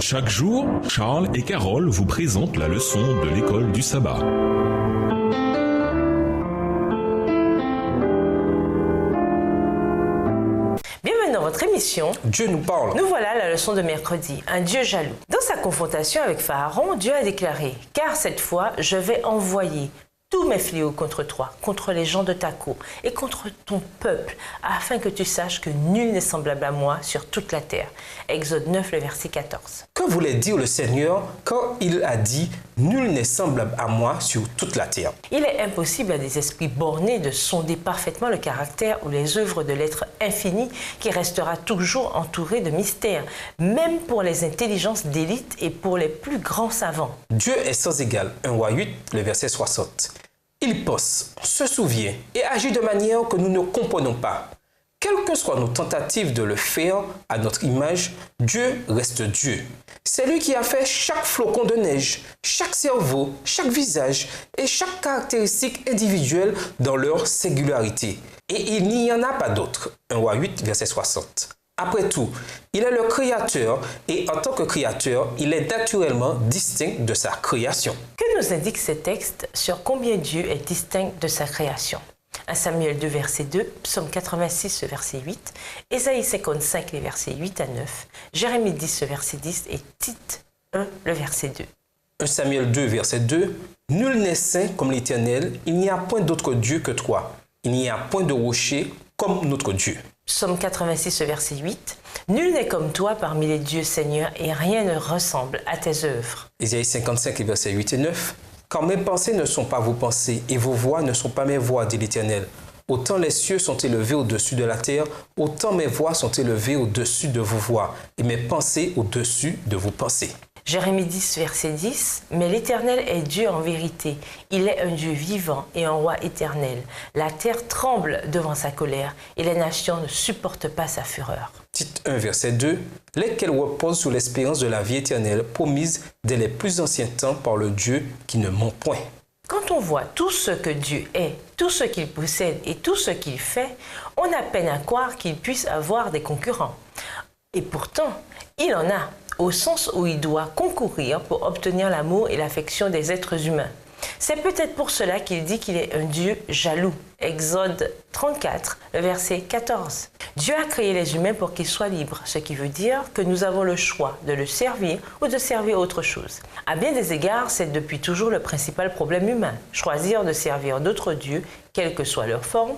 Chaque jour, Charles et Carole vous présentent la leçon de l'école du sabbat. Bienvenue dans votre émission Dieu nous parle. Nous voilà à la leçon de mercredi, un Dieu jaloux. Dans sa confrontation avec Pharaon, Dieu a déclaré « Car cette fois, je vais envoyer tous mes fléaux contre toi, contre les gens de ta cour et contre ton peuple, afin que tu saches que nul n'est semblable à moi sur toute la terre. » Exode 9, le verset 14. Que voulait dire le Seigneur quand il a dit « Nul n'est semblable à moi sur toute la terre » ? Il est impossible à des esprits bornés de sonder parfaitement le caractère ou les œuvres de l'être infini qui restera toujours entouré de mystères, même pour les intelligences d'élite et pour les plus grands savants. Dieu est sans égal. 1 Roi 8, le verset 60. Il pense, se souvient et agit de manière que nous ne comprenons pas. Quelles que soient nos tentatives de le faire à notre image, Dieu reste Dieu. C'est lui qui a fait chaque flocon de neige, chaque cerveau, chaque visage et chaque caractéristique individuelle dans leur singularité. Et il n'y en a pas d'autre. 1 Roi 8, verset 60. Après tout, il est le créateur et en tant que créateur, il est naturellement distinct de sa création. Que nous indiquent ces textes sur combien Dieu est distinct de sa création ? 1 Samuel 2, verset 2, Psaume 86, verset 8, Ésaïe 55, les versets 8 à 9, Jérémie 10, verset 10 et Tite 1, le verset 2. 1 Samuel 2, verset 2, « Nul n'est saint comme l'Éternel, il n'y a point d'autre Dieu que toi. Il n'y a point de rocher comme notre Dieu. » Psaume 86, verset 8, « Nul n'est comme toi parmi les dieux, Seigneur, et rien ne ressemble à tes œuvres. » Ésaïe 55, versets 8 et 9, « Car mes pensées ne sont pas vos pensées, et vos voix ne sont pas mes voix, dit l'Éternel. Autant les cieux sont élevés au-dessus de la terre, autant mes voix sont élevées au-dessus de vos voix, et mes pensées au-dessus de vos pensées. » Jérémie 10, verset 10, « Mais l'Éternel est Dieu en vérité. Il est un Dieu vivant et un roi éternel. La terre tremble devant sa colère et les nations ne supportent pas sa fureur. » Tite 1, verset 2, « Lesquels reposent sur l'espérance de la vie éternelle promise dès les plus anciens temps par le Dieu qui ne ment point. » Quand on voit tout ce que Dieu est, tout ce qu'il possède et tout ce qu'il fait, on a peine à croire qu'il puisse avoir des concurrents. Et pourtant, il en a, au sens où il doit concourir pour obtenir l'amour et l'affection des êtres humains. C'est peut-être pour cela qu'il dit qu'il est un Dieu jaloux. Exode 34, verset 14. Dieu a créé les humains pour qu'ils soient libres, ce qui veut dire que nous avons le choix de le servir ou de servir autre chose. À bien des égards, c'est depuis toujours le principal problème humain, choisir de servir d'autres dieux, quelle que soit leur forme,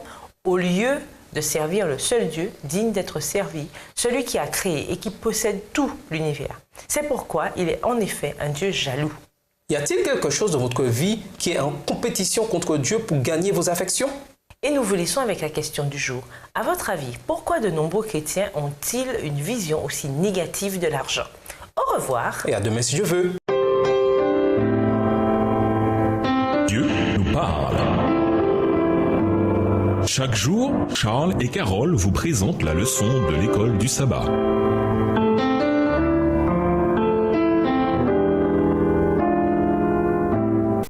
au lieu de servir le seul Dieu digne d'être servi, celui qui a créé et qui possède tout l'univers. C'est pourquoi il est en effet un Dieu jaloux. Y a-t-il quelque chose dans votre vie qui est en compétition contre Dieu pour gagner vos affections? Et nous vous laissons avec la question du jour. À votre avis, pourquoi de nombreux chrétiens ont-ils une vision aussi négative de l'argent? Au revoir. Et à demain si Dieu veut. Dieu nous parle. Chaque jour, Charles et Carole vous présentent la leçon de l'école du sabbat.